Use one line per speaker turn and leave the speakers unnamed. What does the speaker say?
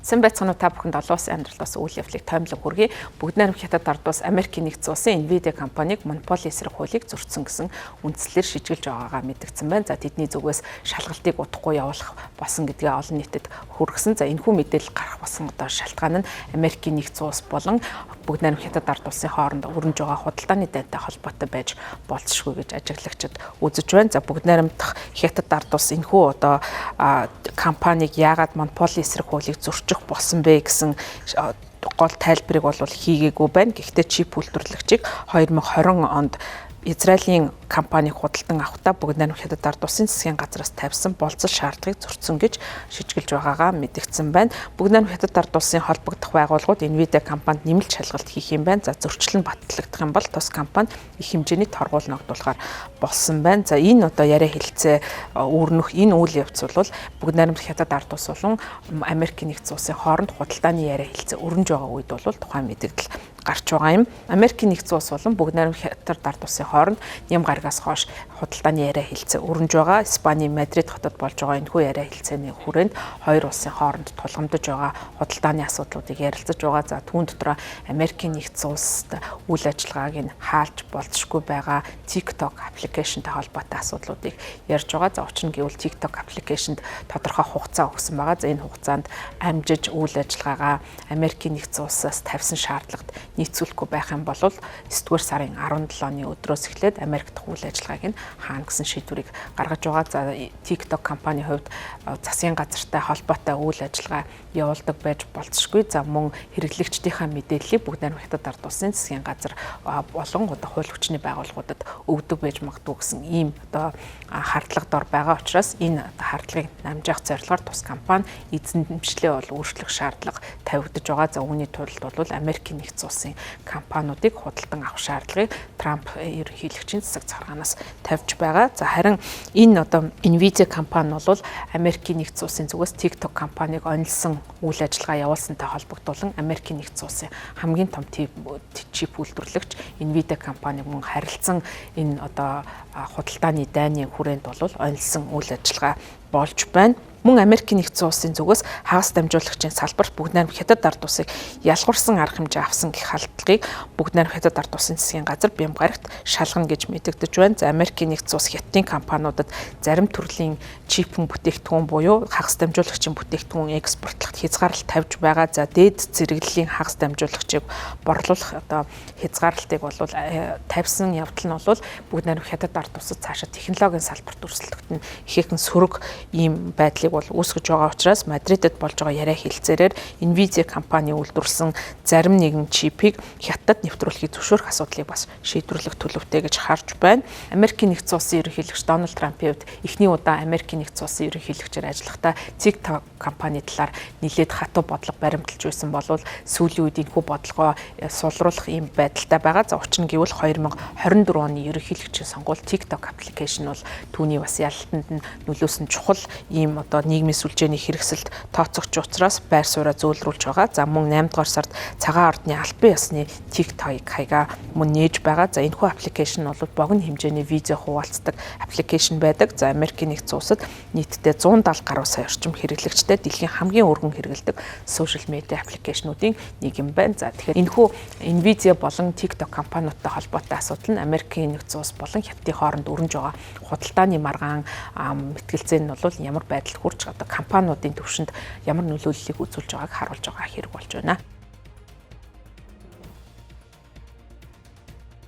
Сайн байцгаана уу та бүхэнд олон улсын амьдралаас үйл явдлыг таймлаг хүргэе. Бүгд найрамд Хятад ард улс Америкийн нэгдсэн улсын Nvidia компаниг монополи эсрэг хуулийг зөрчсөн гэсэн үндслээр шийдгэлж байгаагаа мэдгдсэн байна. За тэдний зүгээс шалгалтыг удахгүй явуулах болсон гэдгээ олон нийтэд хүргэсэн. За энэхүү мэдээлэл гарах болсон одоо шалтгаан нь Америкийн нэгдсэн улс болон бүгд найрамд Хятад ард улсын хооронд өрнөж байгаа худалдааны дайтай холбоотой байж болцсохгүй гэж ажиглагчид үзэж байна. За бүгд найрамд Хятад ард улс энэхүү одоо компаниг яагаад монополи эсрэг хуулийг зөрчих болсон бэ гэсэн гол тайлбарыг бол хийгээгүй байна. Гэхдээ чип үйлдвэрлэгчийг 2020 онд Израилийн компаниг худалдан авахдаа бүгд найрамд Хятад ард улсын засгийн газраас тавьсан болцол шаардлагыг зөрчсөн гэж шийдгэлж байгаагаа мэдгдсэн байна. Бүгд найрамд Хятад ард улсын холбогдох байгууллагууд Nvidia компанид нэмэлт шалгалт хийх юм байна. За зөрчил нь батлагдах юм бол тус компани их хэмжээний торгуул ногдуулахаар болсон байна. За энэ одоо яриа хэлцээ үүрнөх энэ үйл явц бол бүгд найрамд Хятад ард улс болон Америкийн нэгдсэн улсын хооронд худалдааны яриа хэлцээ өрнөж байгаа үед бол тухайн мэдээлэл гарч байгаа юм. Америкийн нэгдсэн улс болон бүгд найрамд Хятад ард улсын хооронд ням гарагаас хойш худалдааны яриа хэлцээ өрнөж байгаа. Испаний Мадрид хотод болж байгаа энэхүү яриа хэлцээний хүрээнд хоёр улсын хооронд тулгамдж байгаа худалдааны асуудлуудыг ярилцаж байгаа. За түүн дотроо Америкийн нэгдсэн улсад үйл ажиллагааг нь хаалж болцсохгүй байгаа TikTok аппликейшнтэй холбоотой асуудлуудыг ярьж байгаа. За учир нь гэвэл TikTok аппликейшнд тодорхой хугацаа өгсөн байгаа. За энэ хугацаанд амжиж үйл ажиллагаагаа Америкийн нэгдсэн улсаас тавьсан шаардлагад нийцүүлэхгүй байх юм бол 9-р сарын 17-ны өдрөөс эхлээд Америк дахь үйл ажиллагааг нь хаана гэсэн шийдвэрийг гаргаж байгаа. За TikTok компанийн хувьд засгийн газартай холбоотой үйл ажиллагаа явуулдаг байж болцсохгүй. За мөн хэрэглэгчдийнхаа мэдээллийг бүгд найрамд Хятад ард улсын засгийн газар болон одоо хууль хүчний байгууллагуудад өгдөг байж магадгүй гэсэн ийм одоо хардлага дор байгаа учраас энэ хардлагыг намжаах зорилгоор тус компани эзэмшлээ бол өөрчлөх шаардлага тавигдж байгаа. За үүний тулд бол Америкийн нэгдсэн улсын компаниудыг худалдан авах шаардлагыг Трамп ерөнхийлөгчийн засаг захиргаанаас тавьж байгаа. За харин энэ одоо Nvidia компани бол Америкийн нэгдсэн улсын зүгээс TikTok компаниг онилсон үйл ажиллагаа явуулсантай холбогдуулан Америкийн нэгдсэн улсын хамгийн том чип үйлдвэрлэгч Nvidia компаниг мөн харилцан энэ одоо худалдааны дайны хүрээнд бол онилсон үйл ажиллагаа болж байна. Мөн Америкийн нэгдсэн улсын зүгээс хагас дамжуулагчийн салбарт бүгд найрамд Хятад ард улсыг ялгуурсан арга хэмжээ авсан гэх халдлагыг бүгд найрамд Хятад ард улсын засгийн газар Бямгарагт шалгана гэж мэдэгдэж байна. За Америкийн нэгдсэн улс Хятадын компаниудад зарим төрлийн чипэн бүтээгдэхүүн буюу хагас дамжуулагчийн бүтээгдэхүүн экспортлоход хязгаарлалт тавьж байгаа. За дээд зэрэглэлийн хагас дамжуулагчийг борлуулах одоо хязгаарлалтыг бол тавьсан явдал нь бол бүгд найрамд Хятад ард улсад цаашаа технологийн салбарт өрсөлдөхөд нь ихээхэн сөрөг ийм байдлыг бол үүсгэж байгаа учраас Мадридэд болж байгаа яриа хэлцээрээр Nvidia компани үйлдвэрлэсэн зарим нэгэн чипийг Хятад нэвтрүүлэхийг зөвшөөрөх асуудлыг бас шийдвэрлэх төлөвтэй гэж харж байна. Америкийн нэгдсэн улсын ерөнхийлөгч Дональд Трампын хувьд эхний удаа Америкийн нэгдсэн улсын ерөнхийлөгчөөр ажиллахдаа TikTok компани талаар нэлээд хатуу бодлого баримталж байсан болвол сүүлийн үед энэхүү бодлогоо сулруулах ийм байдалтай байгаа. За учир нь гэвэл 2024 оны ерөнхийлөгчийн сонгуульд TikTok аппликейшн бол түүний бас ялалтанд нь нөлөөсөн чухал ийм одоо нийгмийн сүлжээний хэрэгсэлд тооцогч учраас байр сууриа зөөлрүүлж байгаа. За мөн 8 дугаар сард цагаан ордны албан ёсны TikTok хаягаа мөн нээж байгаа. За энэхүү аппликейшн бол богино хэмжээний видео хуваалцдаг аппликейшн байдаг. За Америкийн нэгдсэн улсад нийтдээ 170 гаруй сая орчим хэрэглэгчтэй дэлхийн хамгийн өргөн хэрэглэдэг сошиал медиа аппликейшнуудын нэг юм байна. За тэгэхээр энэхүү Nvidia болон TikTok компаниудтай холбоотой асуудал нь Америкийн нэгдсэн улс болон Хятадын хооронд өрнөж байгаа худалдааны маргаан мэтгэлцээ нь бол ямар байдалд хүрч одоо компаниудын төвшөнд ямар нөлөөллийг үзүүлж байгааг харуулж байгаа хэрэг болж байна.